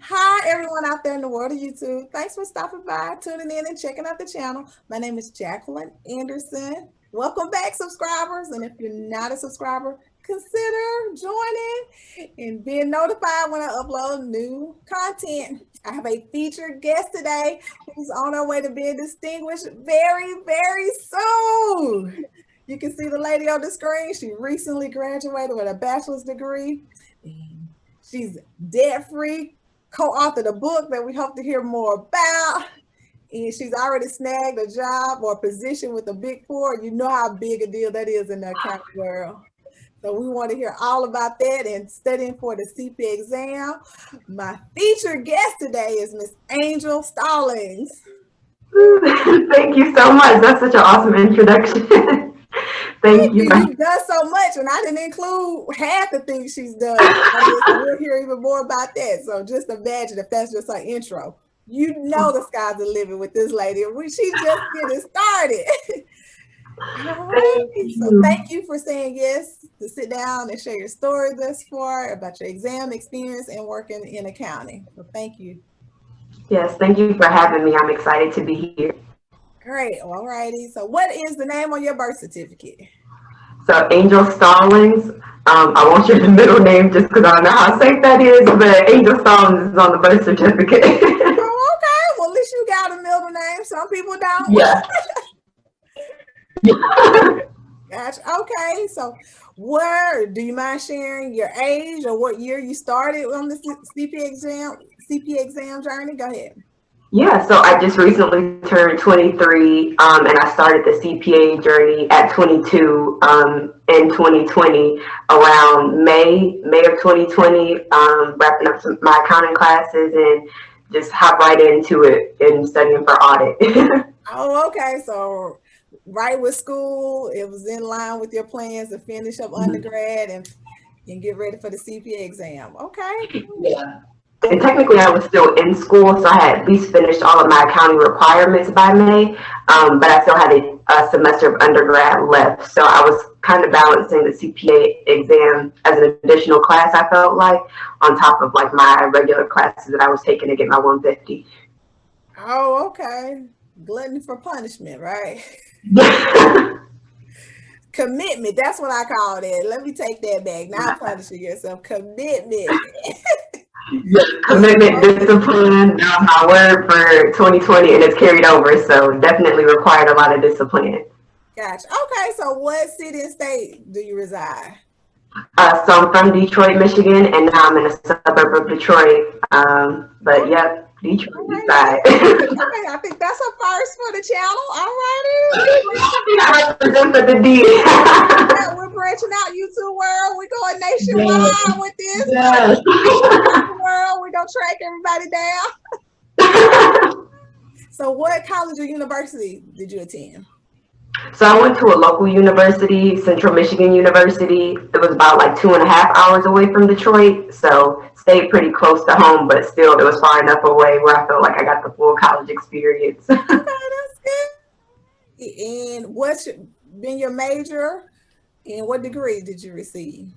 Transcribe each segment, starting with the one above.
Hi, everyone out there in the world of YouTube. Thanks for stopping by, tuning in, and checking out the channel. My name is Jacqueline Anderson. Welcome back, subscribers. And if you're not a subscriber, consider joining and being notified when I upload new content. I have a featured guest today who's on her way to being distinguished very, very soon. You can see the lady on the screen. She recently graduated with a bachelor's degree. She's debt free, co-authored a book that we hope to hear more about. And she's already snagged a job or a position with the Big Four. You know how big a deal that is in the accounting world. So we want to hear all about that and studying for the CPA exam. My featured guest today is Miss Angel Stallings. Thank you so much. That's such an awesome introduction. Thank you. You've done so much, and I didn't include half the things she's done. So we'll hear even more about that. So just imagine if that's just her intro. You know the sky's the limit with this lady. She just getting started. All right. So thank you for saying yes to sit down and share your story thus far about your exam experience and working in accounting. So thank you. Yes, thank you for having me. I'm excited to be here. Great. All righty. So what is the name on your birth certificate? So Angel Stallings. I won't share the middle name just because I don't know how safe that is, but Angel Stallings is on the birth certificate. Oh, okay. Well, at least you got a middle name. Some people don't. Yeah. Gotcha. Okay. So where do you mind sharing your age or what year you started on the CPA exam journey? Go ahead. Yeah, so I just recently turned 23, and I started the CPA journey at 22 in 2020, around May of 2020, wrapping up my accounting classes and just hop right into it and studying for audit. Oh, okay. So right with school, it was in line with your plans to finish up undergrad and get ready for the CPA exam. Okay. Yeah. And technically, I was still in school, so I had at least finished all of my accounting requirements by May, but I still had a semester of undergrad left. So I was kind of balancing the CPA exam as an additional class, I felt like, on top of like my regular classes that I was taking to get my 150. Oh, okay. Gluttony for punishment, right? Commitment. That's what I call it. Let me take that back. Not punishing yourself. Commitment. Yeah, commitment, discipline, that was my word for 2020, and it's carried over. So definitely required a lot of discipline. Gotcha. Okay, so what city and state do you reside? So I'm from Detroit, Michigan, and now I'm in a suburb of Detroit. But yeah, Detroit Right. side. Okay, I think that's a first for the channel. All righty. I represent for the D. Yeah, we're branching out YouTube world. We're going nationwide with this. Yes. World, we're gonna track everybody down. So what college or university did you attend? So I went to a local university, Central Michigan University. It was about like 2.5 hours away from Detroit. So stayed pretty close to home, but still it was far enough away where I felt like I got the full college experience. Okay, that's good. And what's been your major and what degree did you receive?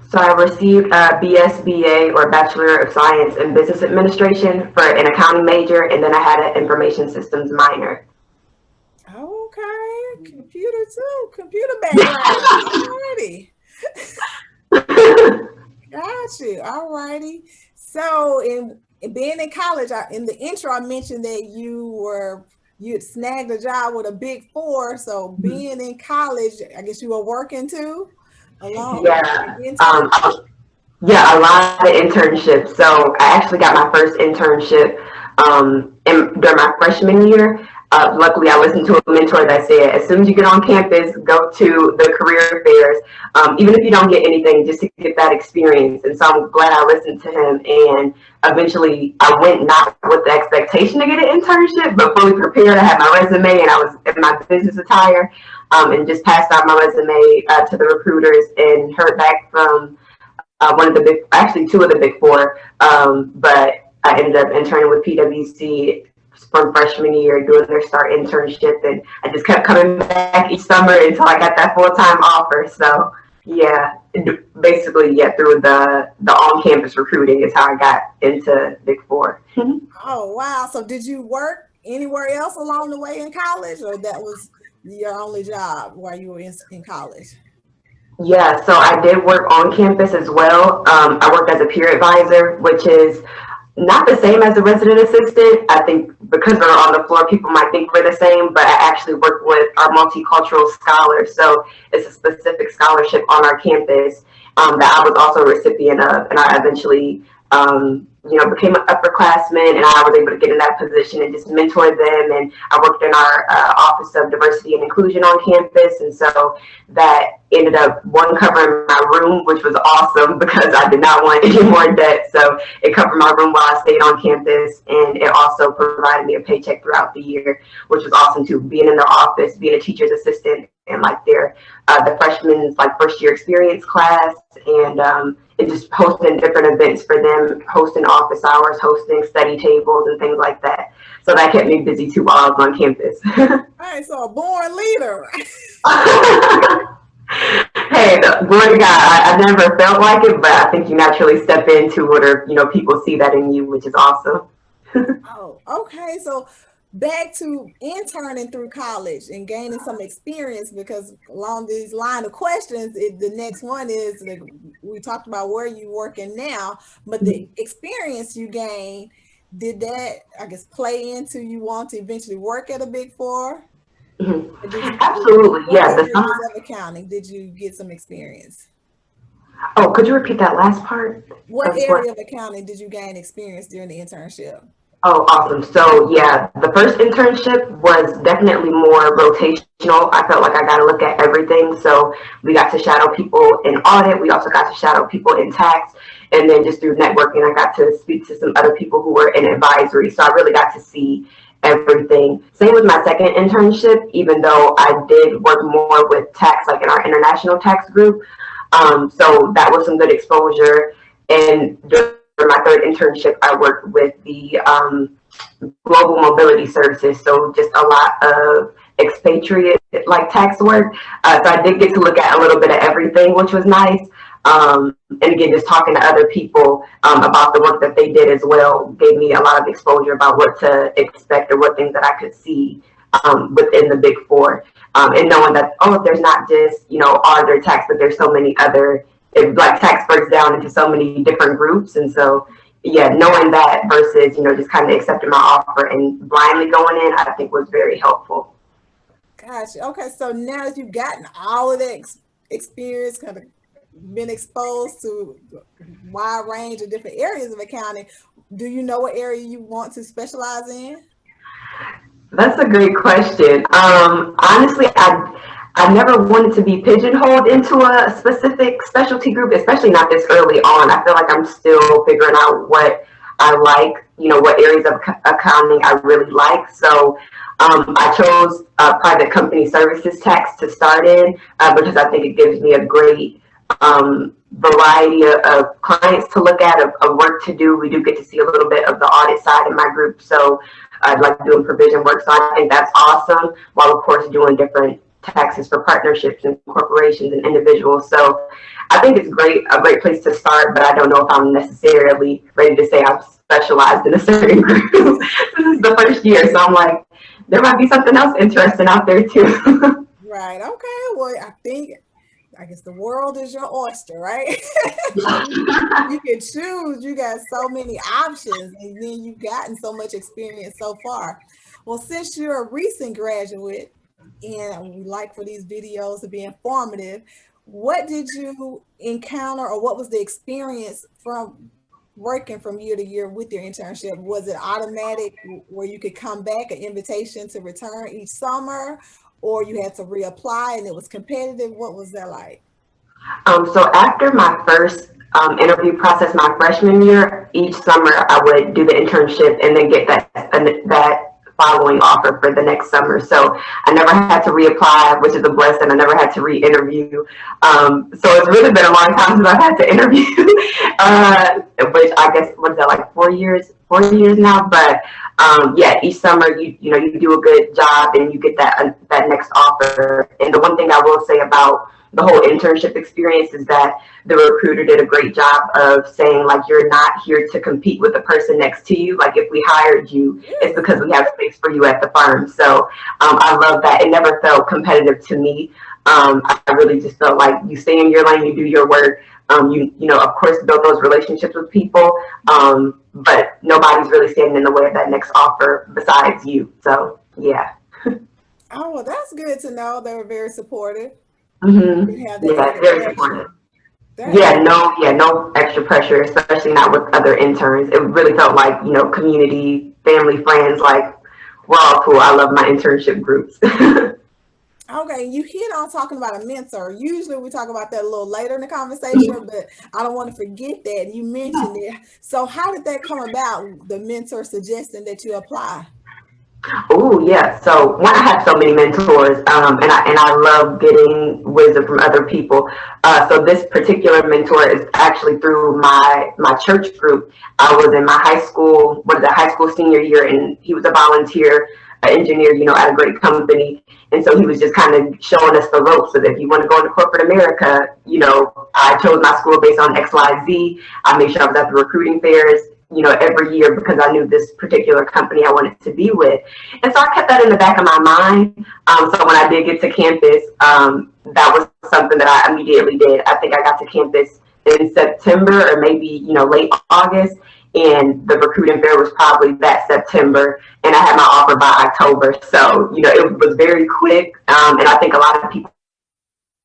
So I received a BSBA or Bachelor of Science in Business Administration for an accounting major, and then I had an information systems minor. Okay, computer too, computer background. Alrighty. Got you. Alrighty. So in being in college, in the intro, I mentioned that you had snagged a job with a Big Four. So being in college, I guess you were working too, along. Yeah. Yeah, a lot of internships. So I actually got my first internship during my freshman year. Luckily, I listened to a mentor that said, as soon as you get on campus, go to the career fairs, even if you don't get anything, just to get that experience. And so I'm glad I listened to him. And eventually, I went not with the expectation to get an internship, but fully prepared. I had my resume and I was in my business attire and just passed out my resume to the recruiters and heard back from actually two of the Big Four. But I ended up interning with PwC from freshman year, doing their start internship, and I just kept coming back each summer until I got that full-time offer. So yeah, basically, yeah, through the on-campus recruiting is how I got into Big Four. Oh, wow. So did you work anywhere else along the way in college, or that was your only job while you were in college? Yeah, so I did work on campus as well. I worked as a peer advisor, which is not the same as a resident assistant. I think because we're on the floor, people might think we're the same, but I actually work with our multicultural scholars. So it's a specific scholarship on our campus that I was also a recipient of, and I eventually, became an upperclassman, and I was able to get in that position and just mentor them. And I worked in our Office of Diversity and Inclusion on campus, and so that ended up covering my room, which was awesome because I did not want any more debt. So it covered my room while I stayed on campus, and it also provided me a paycheck throughout the year, which was awesome too. Being in their office, being a teacher's assistant, and like the freshman's like first year experience class, and just hosting different events for them, hosting office hours, hosting study tables, and things like that. So that kept me busy too while I was on campus. All right, so a born leader. Hey, glory to God, I never felt like it, but I think you naturally step into it, or people see that in you, which is awesome. Oh, okay. So back to interning through college and gaining some experience, because along these line of questions, the next one is like, we talked about where you working now, but the experience you gained, did that, I guess, play into you want to eventually work at a Big Four? Absolutely, What yeah. areas of accounting did you get some experience? Oh, could you repeat that last part? What area of accounting did you gain experience during the internship? Oh, awesome. So yeah, the first internship was definitely more rotational. I felt like I got to look at everything. So we got to shadow people in audit. We also got to shadow people in tax. And then just through networking, I got to speak to some other people who were in advisory. So I really got to see everything. Same with my second internship, even though I did work more with tax, like in our international tax group. So that was some good exposure. And for my third internship, I worked with the global mobility services. So just a lot of expatriate like tax work. So I did get to look at a little bit of everything, which was nice. And again, just talking to other people about the work that they did as well gave me a lot of exposure about what to expect or what things that I could see within the Big Four. And knowing that, there's not just, auditor tax, but there's so many other, like tax breaks down into so many different groups. And so, yeah, knowing that versus, just kind of accepting my offer and blindly going in, I think was very helpful. Gotcha. Okay, so now that you've gotten all of that experience, kind of been exposed to a wide range of different areas of accounting, do you know what area you want to specialize in? That's a great question. Honestly, I never wanted to be pigeonholed into a specific specialty group, especially not this early on. I feel like I'm still figuring out what I like, what areas of accounting I really like. So I chose private company services tax to start in because I think it gives me a great variety of clients to look at, of work to do. We do get to see a little bit of the audit side in my group. So I like doing provision work. So I think that's awesome, while of course doing different taxes for partnerships and corporations and individuals. So I think it's a great place to start, but I don't know if I'm necessarily ready to say I'm specialized in a certain group. This is the first year, so I'm like, there might be something else interesting out there too. Right. Okay. Well, I guess the world is your oyster, right? You can choose. You got so many options, and then you've gotten so much experience so far. Well, since you're a recent graduate, and we like for these videos to be informative, what did you encounter, or what was the experience from working from year to year with your internship? Was it automatic where you could come back, an invitation to return each summer, or you had to reapply and it was competitive? What was that like? So after my first interview process, my freshman year, each summer I would do the internship and then get that following offer for the next summer. So I never had to reapply, which is a blessing. I never had to re-interview. So it's really been a long time since I've had to interview, which I guess, what is that, like 4 years? 4 years now. But yeah, each summer you do a good job and you get that next offer. And the one thing I will say about the whole internship experience is that the recruiter did a great job of saying, like, you're not here to compete with the person next to you. Like, if we hired you, it's because we have space for you at the firm. So I love that. It never felt competitive to me. I really just felt like you stay in your lane, you do your work. You know, of course, build those relationships with people, but nobody's really standing in the way of that next offer besides you. So, yeah. Oh, well, that's good to know. They were very supportive. You have that Yeah, added very pressure. supportive. That is, Yeah, no extra pressure, especially not with other interns. It really felt like, you know, community, family, friends, like, we're all cool. I love my internship groups. okay. You hit on talking about a mentor. Usually we talk about that a little later in the conversation, but I don't want to forget that you mentioned it. So, how did that come about? The mentor suggesting that you apply. Oh yeah. So one, I have so many mentors, and I love getting wisdom from other people. So this particular mentor is actually through my church group. I was in my high school, what is it, high school senior year, and he was a volunteer engineer, you know, at a great company. And so he was just kind of showing us the ropes of, if you want to go into corporate America, you know, I chose my school based on X, Y, Z. I made sure I was at the recruiting fairs, you know, every year because I knew this particular company I wanted to be with. And so I kept that in the back of my mind. So when I did get to campus, that was something that I immediately did. I think I got to campus in September or maybe, you know, late August. And the recruiting fair was probably that September. And I had my offer by October. So, you know, it was very quick. And I think a lot of people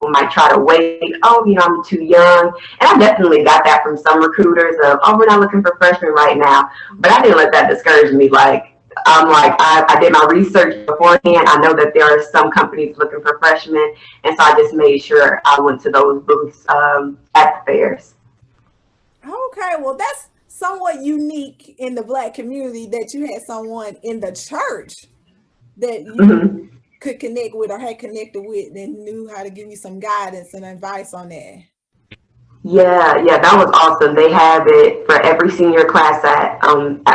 might try to wait. Oh, you know, I'm too young. And I definitely got that from some recruiters of, oh, we're not looking for freshmen right now. But I didn't let that discourage me. Like, I did my research beforehand. I know that there are some companies looking for freshmen. And so I just made sure I went to those booths at the fairs. Okay, well, that's somewhat unique in the Black community that you had someone in the church that you Mm-hmm. could connect with or had connected with and knew how to give you some guidance and advice on that. Yeah, that was awesome. They have it for every senior class at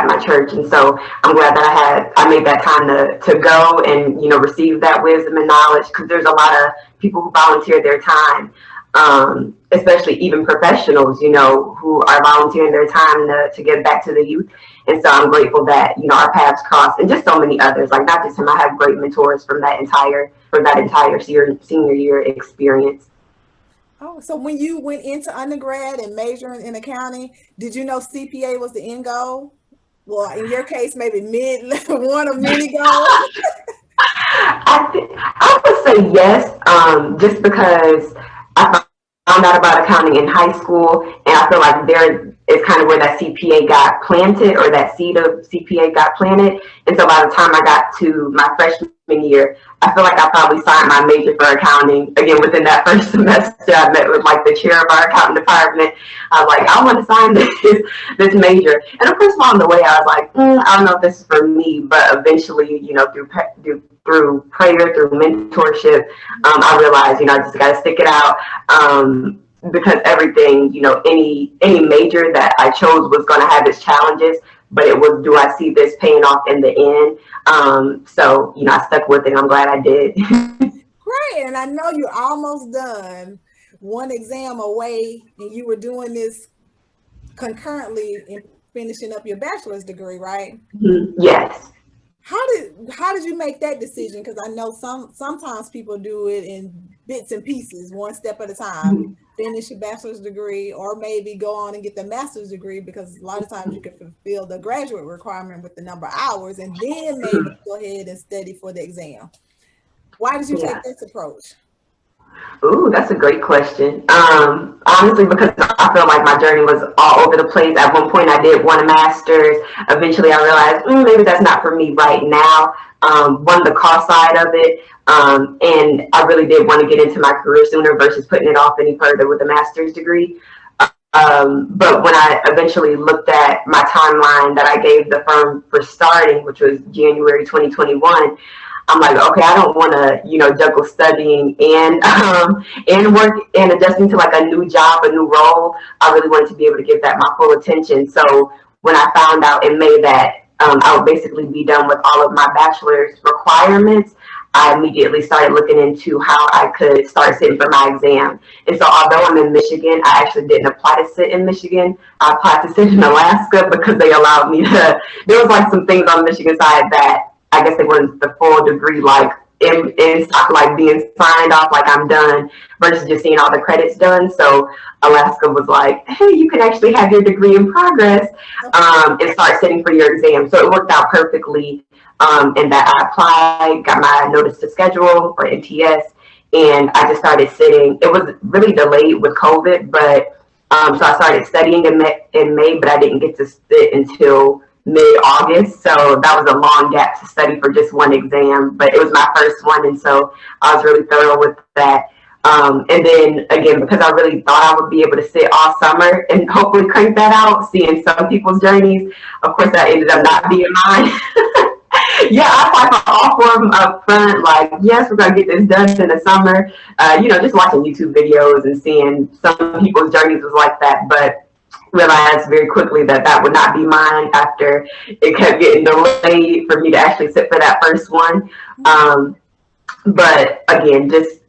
my church, and so I'm glad that I made that time to go and, you know, receive that wisdom and knowledge, because there's a lot of people who volunteer their time, especially even professionals, you know, who are volunteering their time to give back to the youth. And so I'm grateful that, you know, our paths crossed, and just so many others. Like, not just him, I have great mentors from that entire senior year experience. Oh, so when you went into undergrad and majoring in accounting, did you know CPA was the end goal? Well, in your case, maybe mid one of many goals. I would say yes, just because I found out about accounting in high school, and I feel like there is kind of where that CPA got planted, or that seed of CPA got planted. And so by the time I got to my freshman year, I feel like I probably signed my major for accounting. Again, within that first semester, I met with like the chair of our accounting department. I was like, I want to sign this major. And of course, along the way, I was like, I don't know if this is for me. But eventually, you know, through prayer, through mentorship, I realized, you know, I just got to stick it out. Because everything, you know, any major that I chose was going to have its challenges, but it was, do I see this paying off in the end? So, you know, I stuck with it. I'm glad I did. Great, and I know you're almost done, one exam away, and you were doing this concurrently in finishing up your bachelor's degree, right? Yes. How did you make that decision? Because I know sometimes people do it in bits and pieces, one step at a time. Finish your bachelor's degree, or maybe go on and get the master's degree, because a lot of times you can fulfill the graduate requirement with the number of hours, and then maybe go ahead and study for the exam. Why did you take Yeah. this approach? Ooh, that's a great question. Honestly, because I feel like my journey was all over the place. At one point, I did want a master's. Eventually, I realized maybe that's not for me right now. One, the cost side of it, and I really did want to get into my career sooner versus putting it off any further with a master's degree. But when I eventually looked at my timeline that I gave the firm for starting, which was January 2021, I'm like, okay, I don't want to, you know, juggle studying and work and adjusting to like a new job, a new role. I really wanted to be able to give that my full attention. So when I found out in May that I would basically be done with all of my bachelor's requirements, I immediately started looking into how I could start sitting for my exam. And so although I'm in Michigan, I actually didn't apply to sit in Michigan. I applied to sit in Alaska because they allowed me to, there was like some things on the Michigan side that I guess they weren't the full degree, like in like being signed off, like I'm done, versus just seeing all the credits done. So Alaska was like, hey, you can actually have your degree in progress and start sitting for your exam. So it worked out perfectly. And that I applied, got my notice to schedule or NTS, and I just started sitting. It was really delayed with COVID, but so I started studying in May, but I didn't get to sit until mid-August. So that was a long gap to study for just one exam, but it was my first one, and so I was really thorough with that. And then again, because I really thought I would be able to sit all summer and hopefully crank that out, seeing some people's journeys, of course that ended up not being mine. Yeah, I applied for all four of them up front. Like, yes, we're gonna get this done in the summer. Just watching YouTube videos and seeing some people's journeys was like that, but realized very quickly that that would not be mine after it kept getting delayed for me to actually sit for that first one. But again, just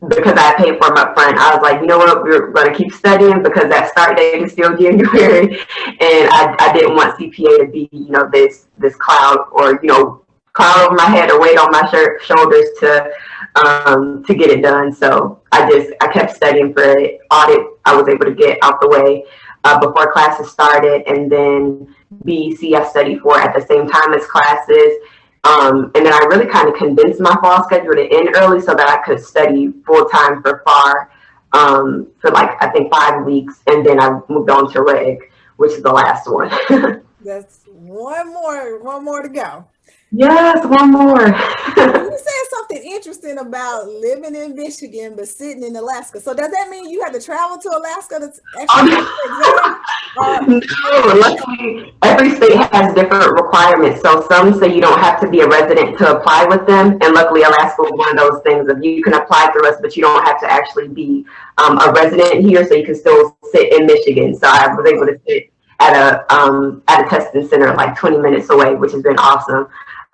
because I paid for them up front, I was like, you know what, we're going to keep studying because that start date is still January, and I didn't want CPA to be, this cloud or, cloud over my head or weight on my shoulders to get it done. So I kept studying for it. Audit, I was able to get out the way before classes started, and then BEC I studied for at the same time as classes. And then I really kind of condensed my fall schedule to end early so that I could study full time for FAR for I think 5 weeks, and then I moved on to reg, which is the last one. That's one more to go. Yes, one more. You said something interesting about living in Michigan but sitting in Alaska. So does that mean you had to travel to Alaska to actually No, luckily every state has different requirements. So some say you don't have to be a resident to apply with them, and luckily Alaska was one of those things of you can apply through us, but you don't have to actually be a resident here, so you can still sit in Michigan. So I was able to sit at a testing center 20 minutes away, which has been awesome.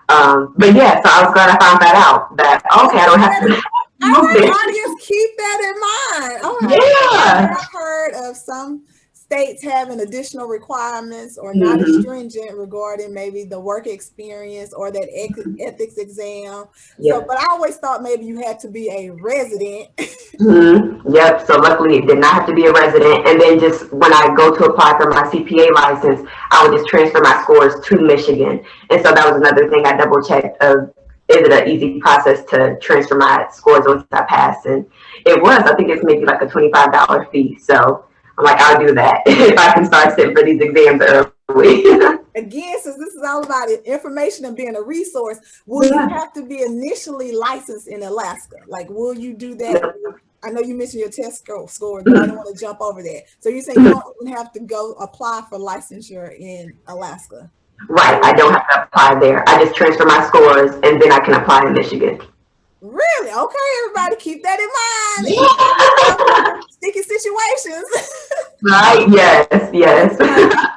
But yeah, so I was glad I found that out. That okay, I don't have to. Audience, keep that in mind. Yeah, I've heard of some states having additional requirements or not as stringent regarding maybe the work experience or that ethics exam. Yep. So, but I always thought maybe you had to be a resident. Yep. So luckily it did not have to be a resident. And then just when I go to apply for my CPA license, I would just transfer my scores to Michigan. And so that was another thing I double checked of, is it an easy process to transfer my scores once I pass? And it was. I think it's maybe a $25 fee. So I'm like, I'll do that if I can start sitting for these exams early. Again, since this is all about information and being a resource, will you have to be initially licensed in Alaska? Will you do that? No. I know you mentioned your test score, but I don't want to jump over that. So you're saying you don't even have to go apply for licensure in Alaska? Right. I don't have to apply there. I just transfer my scores, and then I can apply in Michigan. Really? Okay, everybody, keep that in mind. Sticky situations. Right? Yes.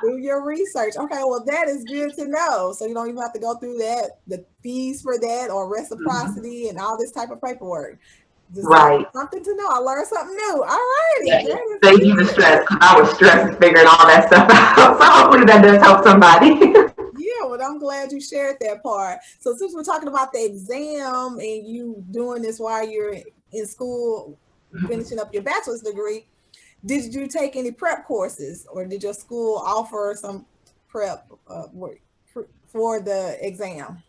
Do your research. Okay, well, that is good to know. So you don't even have to go through that, the fees for that, or reciprocity and all this type of paperwork. Just right. Something to know. I learned something new. All righty. Yeah. Thank you for stress. I was stressed figuring all that stuff out. So hopefully that does help somebody. Yeah, well, I'm glad you shared that part. So since we're talking about the exam and you doing this while you're in school, finishing up your bachelor's degree, did you take any prep courses, or did your school offer some prep for the exam?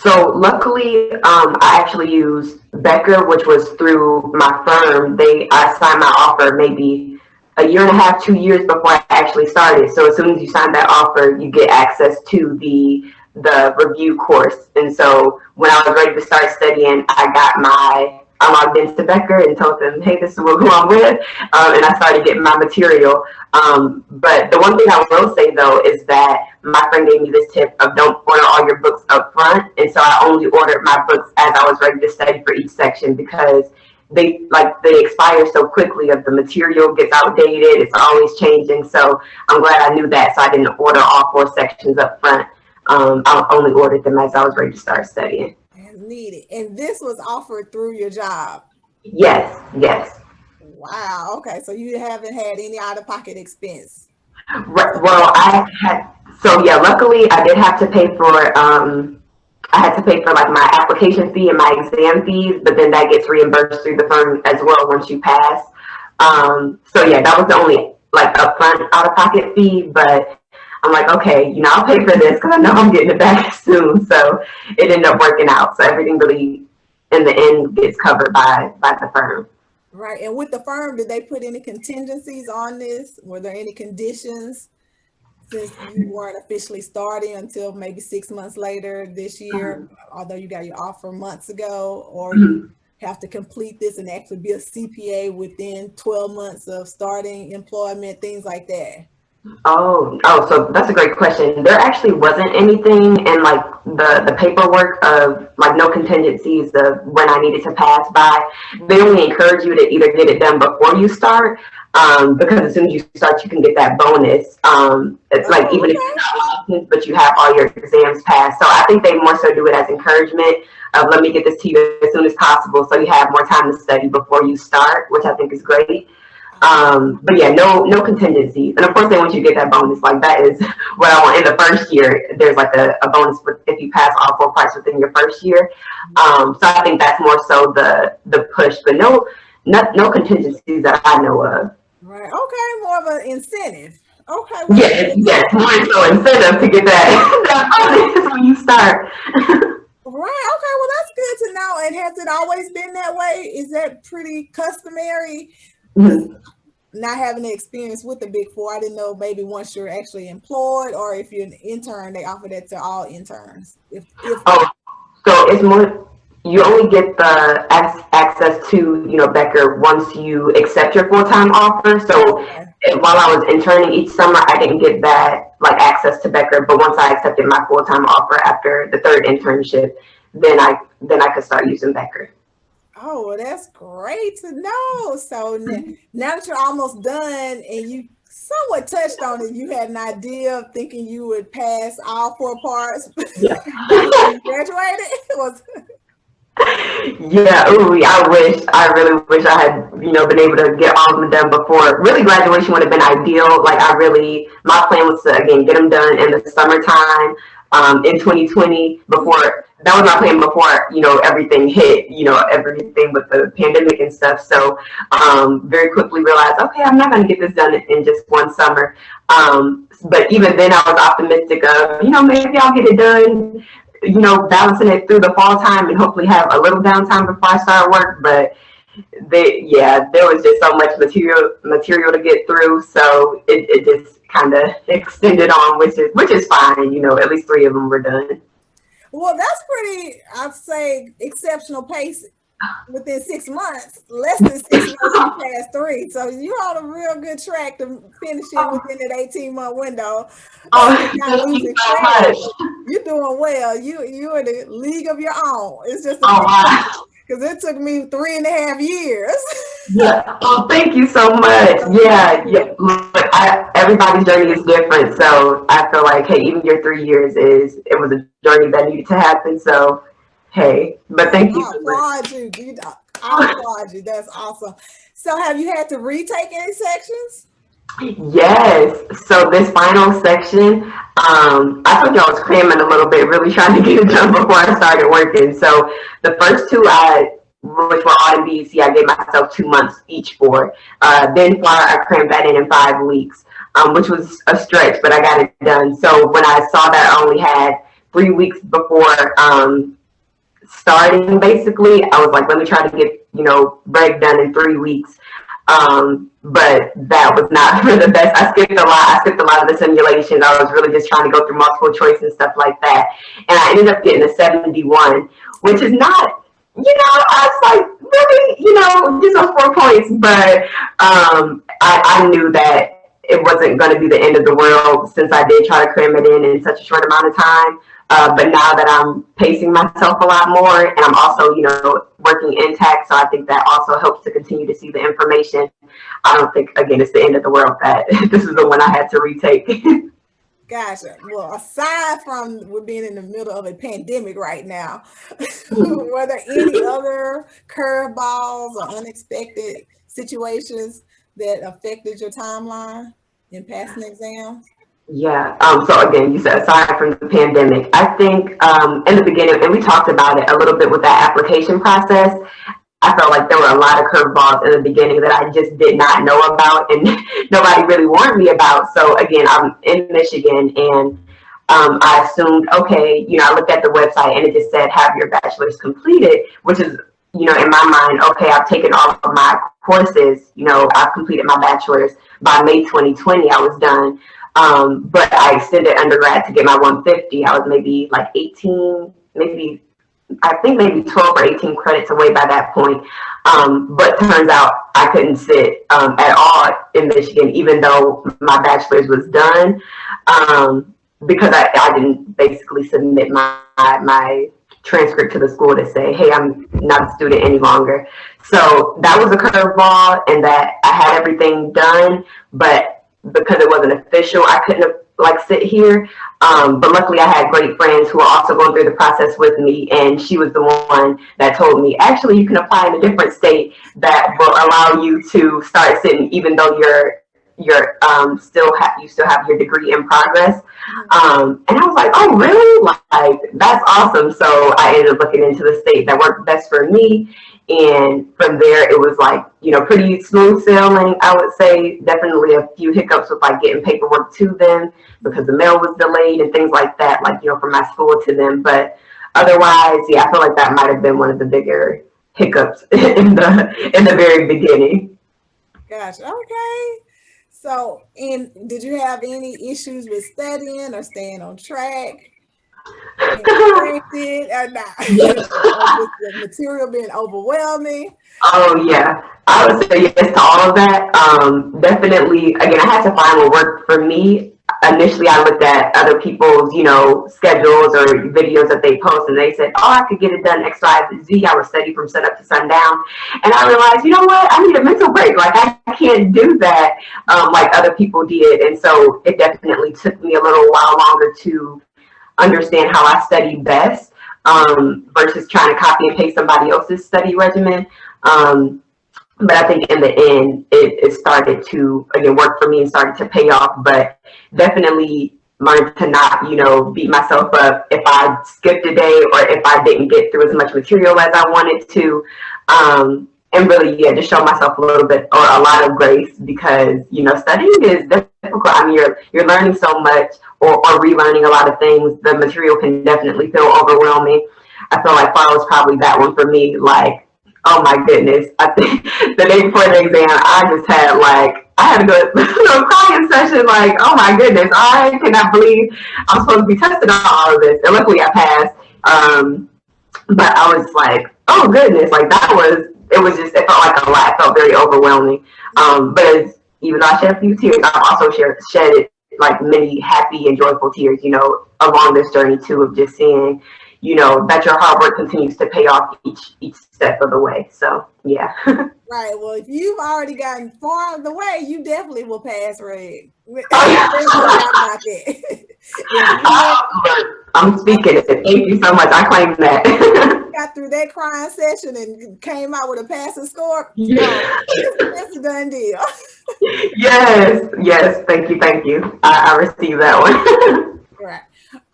So luckily, I actually used Becker, which was through my firm. I signed my offer maybe a year and a half, 2 years before I actually started. So as soon as you sign that offer, you get access to the review course. And so when I was ready to start studying, I logged into Becker and told them, hey, this is who I'm with. And I started getting my material. But the one thing I will say, though, is that my friend gave me this tip of don't order all your books up front. And so I only ordered my books as I was ready to study for each section, because they expire so quickly. Of the material gets outdated, it's always changing. So I'm glad I knew that, so I didn't order all 4 sections up front. I only ordered them as I was ready to start studying. needed. And this was offered through your job. Yes, yes. Wow. Okay. So you haven't had any out of pocket expense. Well, I had, so yeah, luckily I did have to pay for, I had to pay for like my application fee and my exam fees, but then that gets reimbursed through the firm as well once you pass. So yeah, that was the only like upfront out of pocket fee, but I'm like, okay, I'll pay for this because I know I'm getting it back soon. So it ended up working out. So everything really, in the end, gets covered by the firm. Right. And with the firm, did they put any contingencies on this? Were there any conditions since you weren't officially starting until maybe 6 months later this year, although you got your offer months ago, or you have to complete this and actually be a CPA within 12 months of starting employment, things like that? So that's a great question. There actually wasn't anything in like the paperwork of like no contingencies of when I needed to pass by. They only encourage you to either get it done before you start, because as soon as you start, you can get that bonus. It's like even if you're not licensed, but you have all your exams passed. So I think they more so do it as encouragement of let me get this to you as soon as possible, so you have more time to study before you start, which I think is great. But yeah, no contingencies. And of course they want you to get that bonus. Like that is what I want in the first year. There's like a bonus if you pass all 4 parts within your first year. So I think that's more so the push, but no contingencies that I know of. Right. Okay. More of an incentive. Okay. Well, yes, more so incentive to get that bonus when you start. Right. Okay. Well, that's good to know. And has it always been that way? Is that pretty customary? Not having the experience with the Big Four, I didn't know maybe once you're actually employed or if you're an intern, they offer that to all interns. So it's more, you only get the access to Becker once you accept your full-time offer. So while I was interning each summer, I didn't get that like access to Becker, but once I accepted my full-time offer after the 3rd internship, then I could start using Becker. Oh, well, that's great to know. So now that you're almost done and you somewhat touched on it, you had an idea of thinking you would pass all 4 parts. Yeah. You graduated? Yeah, I really wish I had, been able to get all of them done before. Really, graduation would have been ideal. Like my plan was to, again, get them done in the summertime, in 2020 that was my plan before, everything hit, everything with the pandemic and stuff. So, very quickly realized, okay, I'm not going to get this done in just one summer. But even then I was optimistic of, maybe I'll get it done, balancing it through the fall time and hopefully have a little downtime before I start work. But there was just so much material to get through. So it just kind of extended on, which is fine. At least 3 of them were done. Well, that's pretty, I'd say, exceptional pace within 6 months. Less than 6 months, you passed 3. So you're on a real good track to finishing within that 18-month window. Thank you so much. You're doing well. You're in a league of your own. It's just because it took me 3.5 years. Yeah. Oh, thank you so much. Yeah. Look, everybody's journey is different, so I feel like, hey, even your 3 years it was a journey that needed to happen. So, hey, but thank you. I applaud you. That's awesome. So, have you had to retake any sections? Yes. So this final section, I told you I was cramming a little bit, really trying to get it done before I started working. So the first 2 which were all in BEC, I gave myself 2 months each for. Then I crammed that in 5 weeks, which was a stretch, but I got it done. So when I saw that I only had 3 weeks before starting, basically, I was like, let me try to get, break done in 3 weeks. But that was not for the best. I skipped a lot of the simulations. I was really just trying to go through multiple choice and stuff like that. And I ended up getting a 71, which is not, I was like, really, just those 4 points. But I knew that it wasn't going to be the end of the world since I did try to cram it in such a short amount of time. But now that I'm pacing myself a lot more, and I'm also, working in tech, so I think that also helps to continue to see the information. I don't think, again, it's the end of the world that this is the one I had to retake. Gotcha. Well, aside from we're being in the middle of a pandemic right now, were there any other curveballs or unexpected situations that affected your timeline in passing exams? Yeah. So again, you said aside from the pandemic, I think in the beginning, and we talked about it a little bit with that application process. I felt like there were a lot of curveballs in the beginning that I just did not know about, and nobody really warned me about. So again, I'm in Michigan, and I assumed, okay, I looked at the website and it just said have your bachelor's completed, which is, in my mind, okay, I've taken all of my courses, I've completed my bachelor's by May 2020. I was done. But I extended undergrad to get my 150. I was maybe like 18, I think maybe 12 or 18 credits away by that point. But turns out I couldn't sit at all in Michigan, even though my bachelor's was done, because I didn't basically submit my transcript to the school to say, hey, I'm not a student any longer. So that was a curveball, and that I had everything done, but because it wasn't official, I couldn't sit here. But luckily I had great friends who were also going through the process with me, and she was the one that told me, actually, you can apply in a different state that will allow you to start sitting even though you still have your degree in progress. And I was like, oh really? Like, that's awesome. So I ended up looking into the state that worked best for me. And from there, it was like, pretty smooth sailing, I would say. Definitely a few hiccups with like getting paperwork to them because the mail was delayed and things like that, like, from my school to them. But otherwise, yeah, I feel like that might have been one of the bigger hiccups in the very beginning. Gotcha. Okay. So, and did you have any issues with studying or staying on track? Distracted or not? Yes. Or just the material being overwhelming? Oh yeah, I would say yes to all of that. Definitely. Again, I had to find what worked for me. Initially, I looked at other people's, schedules or videos that they post, and they said, "Oh, I could get it done X, Y, Z." I would study from sun up to sundown, and I realized, you know what? I need a mental break. Like I can't do that like other people did, and so it definitely took me a little while longer to understand how I study best versus trying to copy and paste somebody else's study regimen. But I think in the end, it started to, again, work for me and started to pay off. But definitely learned to not, beat myself up if I skipped a day or if I didn't get through as much material as I wanted to. And really, yeah, just show myself a little bit or a lot of grace because, studying is difficult. I mean, you're learning so much or relearning a lot of things. The material can definitely feel overwhelming. I feel like fall was probably that one for me. Like, oh my goodness. I think the day before the exam, I just had I had to go to a crying session. Like, oh my goodness, I cannot believe I'm supposed to be tested on all of this. And luckily I passed. But I was like, oh goodness, like it felt like a lot. It felt very overwhelming. But even though I shed a few tears, I've also shed like many happy and joyful tears, along this journey too, of just seeing, that your hard work continues to pay off each step of the way. So yeah. Right. Well, if you've already gotten far the way, you definitely will pass, Red. Oh, yeah. I'm speaking it. Thank you so much. I claim that. Got through that crying session and came out with a passing score. Yeah. That's a done deal. Yes. Thank you. I received that one. Right.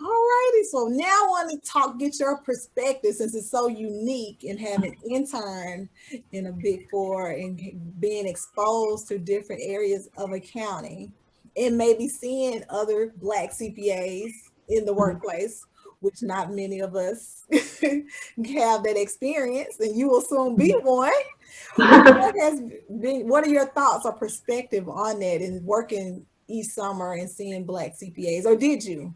All righty. So now I want to get your perspective since it's so unique in having intern in a Big Four and being exposed to different areas of accounting and maybe seeing other Black CPAs in the workplace, which not many of us have that experience, and you will soon be one. What are your thoughts or perspective on that in working each summer and seeing Black CPAs, or did you?